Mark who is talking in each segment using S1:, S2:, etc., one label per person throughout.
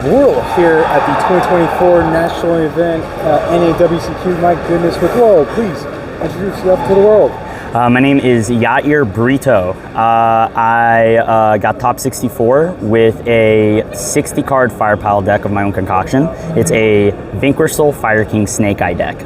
S1: world here at the 2024 national event, NAWCQ. My goodness, with world, please introduce yourself to the world.
S2: My name is Yair Brito. I got top 64 with a 60 card Firepower deck of my own concoction. It's a Vanquish Soul Fire King Snake Eye deck.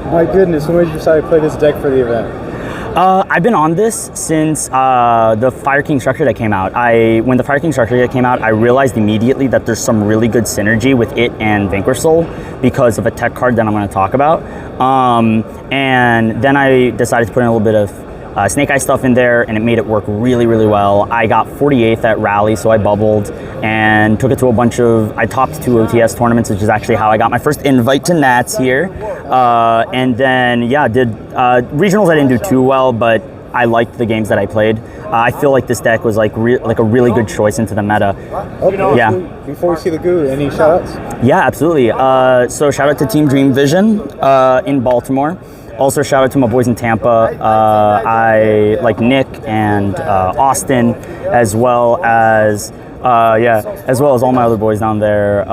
S1: My goodness, when did you decide to play this deck for the event?
S2: I've been on this since the Fire King structure that came out. When the Fire King structure that came out, I realized immediately that there's some really good synergy with it and Vanquish Soul because of a tech card that I'm going to talk about. And then I decided to put in a little bit of Snake Eye stuff in there, and it made it work really, really well. I got 48th at Rally, so I bubbled and took it to I topped 2 OTS tournaments, which is actually how I got my first invite to Nats here. And then, yeah, did regionals I didn't do too well, but I liked the games that I played. I feel like this deck was like a really good choice into the meta.
S1: Okay.
S2: Yeah.
S1: Before we see the goo, any shoutouts?
S2: Yeah, absolutely. So shout out to Team Dream Vision in Baltimore. Also shout out to my boys in Tampa. I like Nick and Austin, as well as all my other boys down there.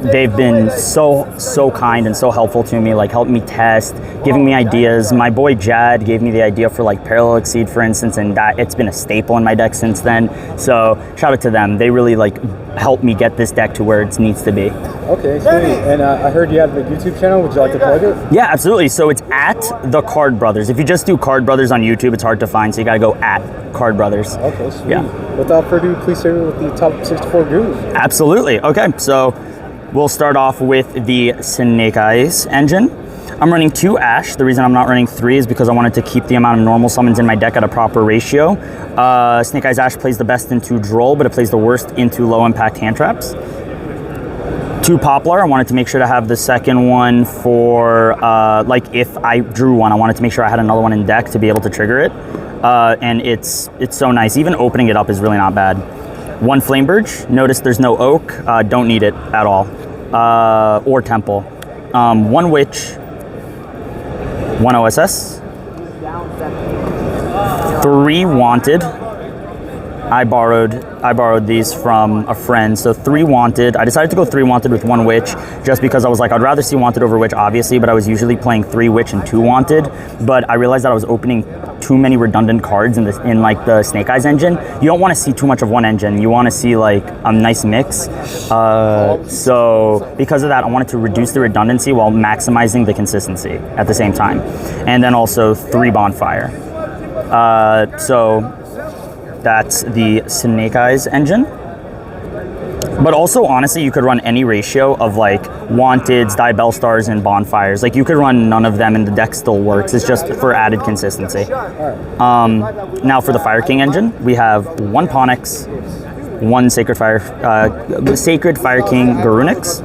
S2: They've been so kind and so helpful to me, like helping me test, giving me ideas. My boy Jad gave me the idea for like Parallel Exceed, for instance, and that it's been a staple in my deck since then. So shout out to them. They really like helped me get this deck to where it needs to be.
S1: Okay, sweet. And I heard you have the YouTube channel. Would you like to plug it?
S2: Yeah, absolutely. So it's at the Card Brothers. If you just do Card Brothers on YouTube, it's hard to find, so you gotta go at Card Brothers.
S1: Okay, sweet.
S2: Yeah.
S1: Without further ado, please share with the top 64 goo.
S2: Absolutely. Okay, so we'll start off with the Snake Eyes engine. I'm running 2 Ash. The reason I'm not running 3 is because I wanted to keep the amount of normal summons in my deck at a proper ratio. Snake Eyes Ash plays the best into Droll, but it plays the worst into low impact hand traps. 2 Poplar. I wanted to make sure to have the second one for, like if I drew one, I wanted to make sure I had another one in deck to be able to trigger it. And it's so nice. Even opening it up is really not bad. 1 Flamebirch. Notice there's no Oak. Don't need it at all. Or Temple. 1 Witch. 1 OSS. 3 Wanted. I borrowed these from a friend, so 3 Wanted. I decided to go 3 Wanted with 1 Witch, just because I was like, I'd rather see Wanted over Witch, obviously, but I was usually playing 3 Witch and 2 Wanted, but I realized that I was opening too many redundant cards in like the Snake Eyes engine. You don't want to see too much of one engine. You want to see like a nice mix. So because of that, I wanted to reduce the redundancy while maximizing the consistency at the same time. And then also 3 Bonfire. So that's the Snake Eyes engine. But also, honestly, you could run any ratio of like Wanteds, Diabell Stars, and Bonfires. Like you could run none of them and the deck still works. It's just for added consistency. Now for the Fire King engine, we have 1 Ponix, 1 Sacred Fire King Garunix,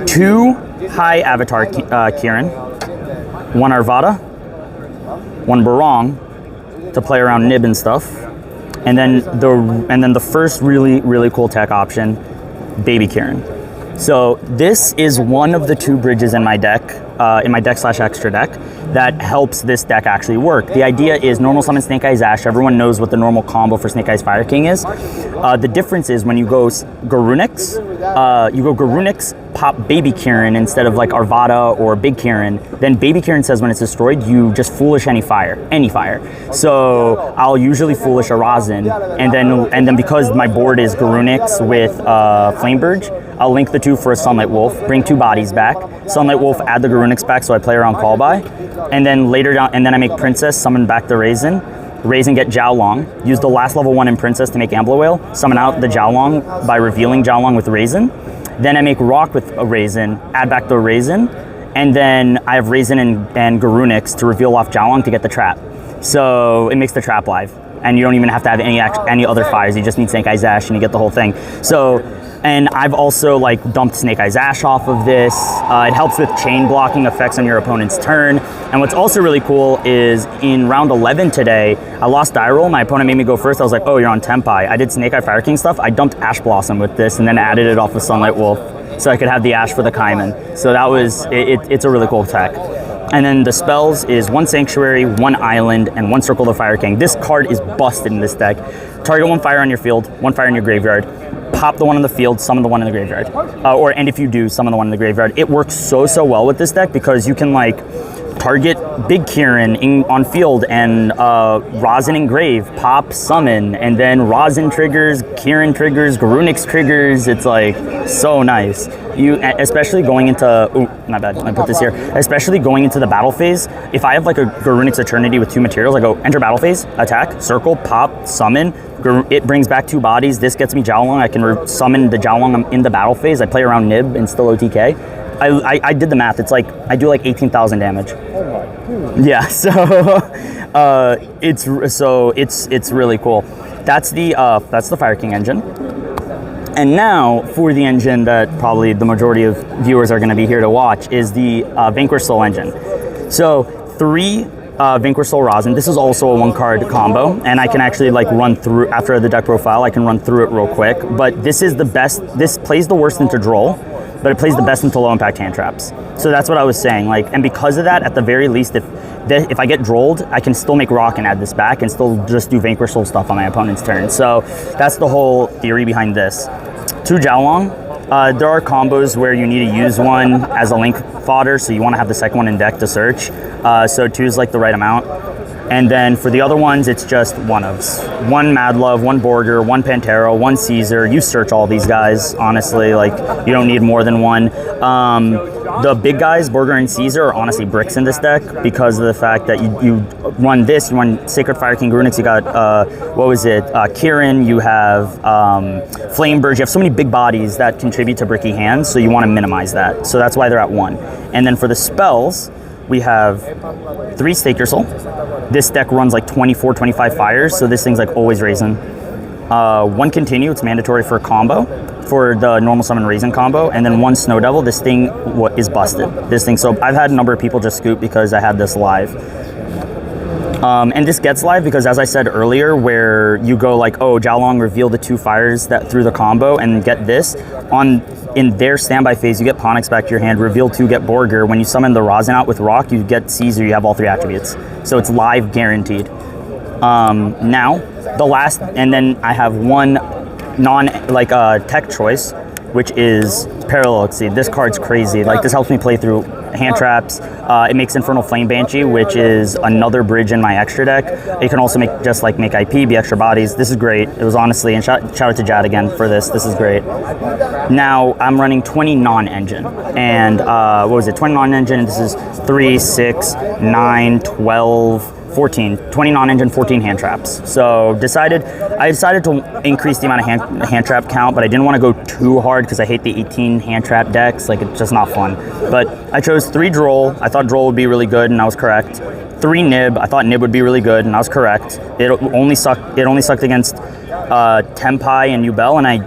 S2: 2 High Avatar Kieran, 1 Arvada, 1 Barong to play around Nib and stuff. And then the first really cool tech option, Baby Kieran. So this is one of the 2 bridges in my deck / extra deck that helps this deck actually work. The idea is normal summon Snake Eyes Ash. Everyone knows what the normal combo for Snake Eyes Fire King is. The difference is when you go Garunix, pop Baby Kieran instead of like Arvada or Big Kieran. Then Baby Kieran says when it's destroyed, you just foolish any fire. So I'll usually foolish a Rosin, and then because my board is Garunix with Flamebirch, I'll link the 2 for a Sunlight Wolf, bring 2 bodies back. Sunlight Wolf, add the Garunix back so I play around Call By. And then later down, and then I make Princess, summon back the Raisin, get Jiaolong, use the last level 1 in Princess to make Ambler Whale, summon out the Jiaolong by revealing Jiaolong with Raisin. Then I make Rock with a Raisin, add back the Raisin, and then I have Raisin and Garunix to reveal off Jiaolong to get the trap. So it makes the trap live. And you don't even have to have any other fires, you just need Snake Eyes Ash and you get the whole thing. So, and I've also like dumped Snake Eyes Ash off of this. It helps with chain blocking effects on your opponent's turn. And what's also really cool is in round 11 today, I lost die roll. My opponent made me go first. I was like, oh, you're on Tempai. I did Snake Eye Fire King stuff. I dumped Ash Blossom with this and then added it off with Sunlight Wolf so I could have the Ash for the Kaiman. So that was, it's a really cool tech. And then the spells is 1 Sanctuary, 1 Island, and 1 Circle of the Fire King. This card is busted in this deck. Target 1 fire on your field, 1 fire in your graveyard. Pop the one on the field, summon the one in the graveyard. And if you do, summon the one in the graveyard. It works so well with this deck because you can like target Big Kieran on field and Rosin engrave, pop, summon, and then Rosin triggers, Kieran triggers, Garunix triggers. It's like so nice. You, especially going into, my bad, I put this here. Especially going into the battle phase, if I have like a Garunix Eternity with 2 materials, I go enter battle phase, attack, circle, pop, summon. It brings back 2 bodies. This gets me Jiaolong. I can summon the Jiaolong in the battle phase. I play around Nib and still OTK. I did the math. It's like I do like 18,000 damage.
S1: Oh my goodness.
S2: Yeah, so it's really cool. That's the Fire King engine. And now for the engine that probably the majority of viewers are going to be here to watch is the Vanquish Soul engine. So 3 Vanquish Soul Rosin. This is also a 1-card combo, and I can actually like run through after the deck profile. I can run through it real quick. But this is the best. This plays the worst into Droll, but it plays the best into low impact hand traps. So that's what I was saying. Like, and because of that, at the very least, if I get Drolled, I can still make Rock and add this back and still just do Vanquish Soul stuff on my opponent's turn. So that's the whole theory behind this. 2 Jiaolong. There are combos where you need to use one as a link fodder, so you want to have the second one in deck to search. So 2 is like the right amount. And then for the other ones, it's just 1-ofs. 1 Mad Love, 1 Borger, 1 Pantera, 1 Caesar. You search all these guys, honestly. Like, you don't need more than 1. The big guys, Borger and Caesar, are honestly bricks in this deck because of the fact that you run this, you run Sacred Fire King Garunix, you got, Kieran, you have Flamebird, you have so many big bodies that contribute to bricky hands, so you want to minimize that. So that's why they're at 1. And then for the spells, we have 3 Stake Your Soul. This deck runs like 24, 25 fires, so this thing's like always raising. 1 Continue, it's mandatory for a combo, for the normal summon Raisin combo, and then 1 Snow Devil. This thing is busted. This thing, so I've had a number of people just scoop because I had this live. And this gets live because, as I said earlier, where you go like, oh, Jiaolong reveal the 2 fires that through the combo and get this, in their standby phase, you get Ponix back to your hand, reveal 2, get Borger. When you summon the Rosin out with Rock, you get Caesar, you have all 3 attributes. So it's live guaranteed. Now, the last, and then I have 1 tech choice, which is Parallel Exceed. This card's crazy. Like, this helps me play through hand traps. It makes Infernal Flame Banshee, which is another bridge in my extra deck. It can also make IP, be extra bodies. This is great. It was honestly, and shout out to Jad again for this. This is great. Now I'm running 20 non-engine, and 20 non-engine. This is 3, 6, 9, 12. 14, 20 non-engine, 14 hand traps. So I decided to increase the amount of hand trap count, but I didn't want to go too hard because I hate the 18 hand trap decks. Like, it's just not fun. But I chose 3 Droll. I thought Droll would be really good, and I was correct. 3 Nib. I thought Nib would be really good, and I was correct. It only sucked against Tempai and Yubel, and I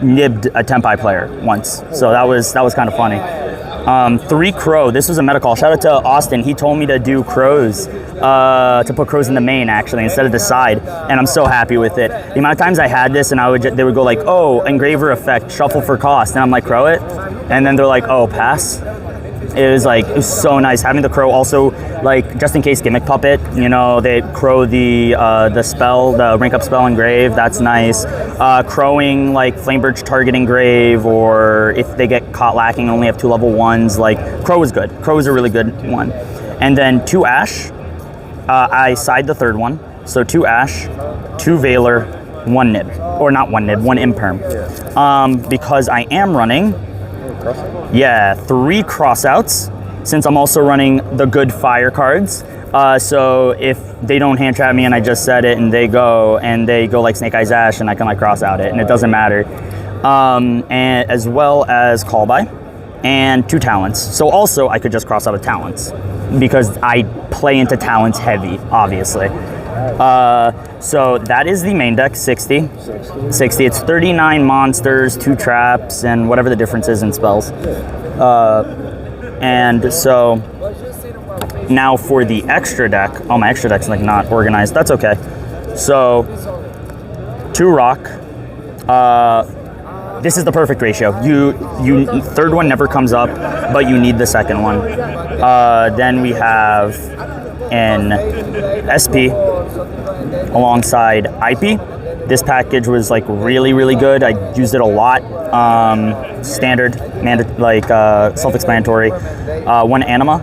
S2: nibbed a Tempai player once. So that was kind of funny. 3 Crow. This was a meta call. Shout out to Austin. He told me to do Crows, to put Crows in the main actually instead of the side, and I'm so happy with it. The amount of times I had this and they would go like, oh, Engraver effect, shuffle for cost, and I'm like, Crow it, and then they're like, oh, pass. It was so nice having the Crow. Also, like, just in case gimmick puppet, you know, they Crow the spell, the rank up spell Engrave. That's nice. Crowing like Flamebird target Engrave, or if they get caught lacking and only have 2 level 1s, like Crow is good. Crow is a really good one. And then 2 Ash. I side the 3rd one. So 2 Ash, 2 Valor, 1 Nib, or not 1 Nib, 1 Imperm. Because I am running. Yeah, 3 crossouts, since I'm also running the good fire cards. So if they don't hand trap me and I just said it and they go like Snake Eyes Ash, and I can like cross out it and it doesn't matter. And as well as Call By and 2 Talents. So also I could just cross out with Talents because I play into Talents heavy, obviously. So that is the main deck, 60. It's 39 monsters, 2 traps, and whatever the difference is in spells. And so now for the extra deck, oh, my extra deck's like not organized. That's okay. So 2 Rock, this is the perfect ratio. You third one never comes up, but you need the second one. Then we have an SP alongside IP. This package was like really good. I used it a lot. Standard, self-explanatory. One Anima.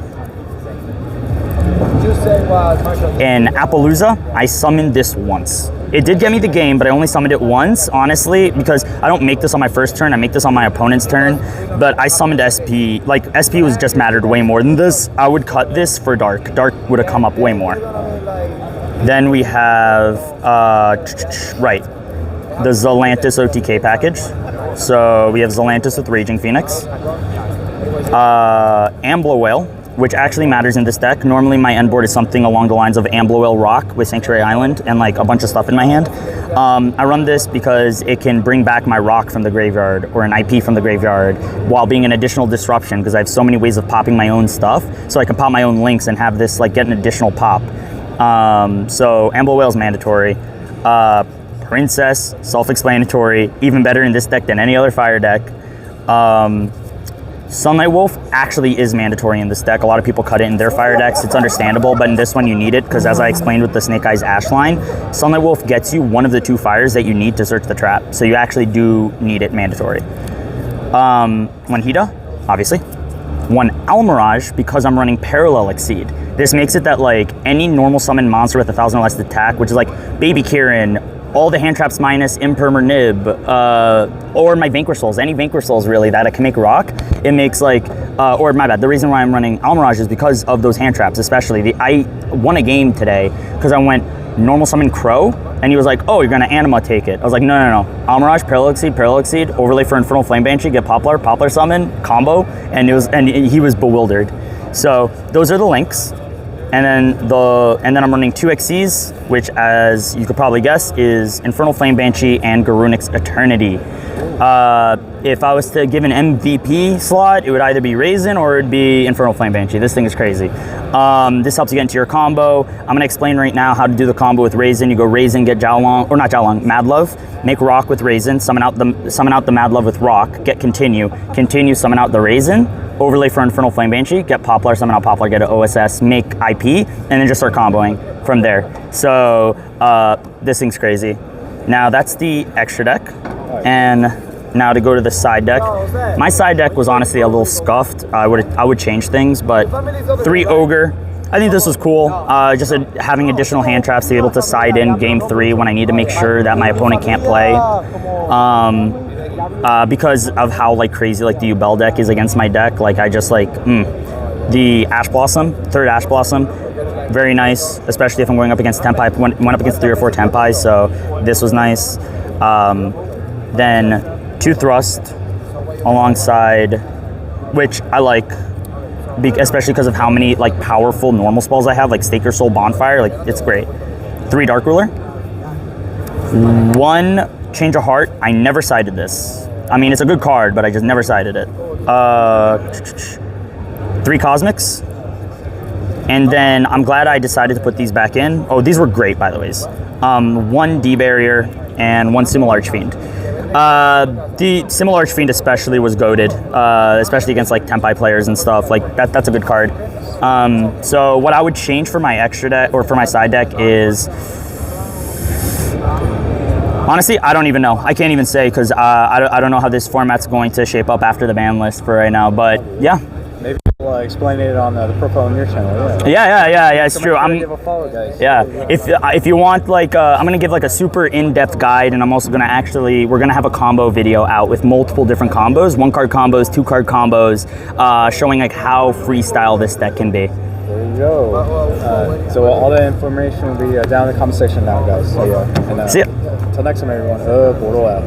S2: In Appaloosa, I summoned this once. It did get me the game, but I only summoned it once, honestly, because I don't make this on my first turn, I make this on my opponent's turn. But I summoned SP, like SP was just mattered way more than this. I would cut this for Dark. Dark would have come up way more. Then we have, the Zelantis OTK package. So we have Zelantis with Raging Phoenix. Amblo Whale, which actually matters in this deck. Normally my end board is something along the lines of Amblo Whale Rock with Sanctuary Island and like a bunch of stuff in my hand. I run this because it can bring back my rock from the graveyard or an IP from the graveyard while being an additional disruption, because I have so many ways of popping my own stuff. So I can pop my own links and have this like get an additional pop. So Amblo Whale is mandatory. Princess, self-explanatory, even better in this deck than any other fire deck. Sunlight Wolf actually is mandatory in this deck. A lot of people cut it in their fire decks. It's understandable, but in this one you need it because, as I explained with the Snake Eyes Ash line, Sunlight Wolf gets you one of the 2 fires that you need to search the trap. So you actually do need it mandatory. One Hida, obviously. One Owl Mirage, because I'm running Parallel Exceed. This makes it that like any normal summon monster with 1,000 or less attack, which is like Baby Kieran, all the hand traps minus Imperm or Nib, or my Vanquish Souls, any Vanquish Souls really that I can make rock, it makes like, or my bad, the reason why I'm running Owl Mirage is because of those hand traps, especially. I won a game today because I went normal summon Crow, and he was like, oh, you're gonna Anima take it. I was like, no. Owl Mirage, Parallel Exceed, overlay for Infernal Flame Banshee, get Poplar summon, combo, and he was bewildered. So those are the links. And then I'm running 2 XCs, which, as you could probably guess, is Infernal Flame Banshee and Garunix Eternity. If I was to give an MVP slot, it would either be Raisin or it'd be Infernal Flame Banshee. This thing is crazy. This helps you get into your combo. I'm gonna explain right now how to do the combo with Raisin. You go Raisin, get Mad Love, make Rock with Raisin, summon out the Mad Love with Rock, get Continue, summon out the Raisin, overlay for Infernal Flame Banshee, get Poplar, summon out Poplar, get an OSS, make IP, and then just start comboing from there. So this thing's crazy. Now that's the extra deck, and now to go to the side deck. My side deck was honestly a little scuffed. I would change things, but 3 Ogre. I think this was cool. Just having additional hand traps to be able to side in game 3 when I need to make sure that my opponent can't play. Because of how like crazy like the Ubel deck is against my deck, like I just like the Ash Blossom, 3rd Ash Blossom, very nice, especially if I'm going up against Tempai. Went up against 3 or 4 Tempai, so this was nice. Then 2 Thrust alongside, which I like, especially because of how many like powerful normal spells I have, like Stake Your Soul, Bonfire, like it's great. 3 Dark Ruler, 1 Change of Heart. I never sided this. I mean, it's a good card, but I just never sided it. 3 Cosmics. And then I'm glad I decided to put these back in. Oh, these were great, by the way. 1 D-Barrier and 1 Simmel Archfiend. The Simmel Archfiend especially was goated, especially against like Tempai players and stuff. Like that's a good card. So what I would change for my extra deck, or for my side deck, is... honestly, I don't even know. I can't even say, because I don't know how this format's going to shape up after the ban list for right now. But yeah.
S1: Maybe we'll explain it on the profile on your channel.
S2: Yeah. It's true.
S1: Give a follow, guys.
S2: Yeah. If you want, like, I'm gonna give like a super in-depth guide, and I'm also gonna we're gonna have a combo video out with multiple different combos, 1-card combos, 2-card combos, showing like how freestyle this deck can be.
S1: There you go. So all that information will be down in the comment section now, guys. So, yeah. And,
S2: see ya.
S1: Until next time, everyone. Bortle out.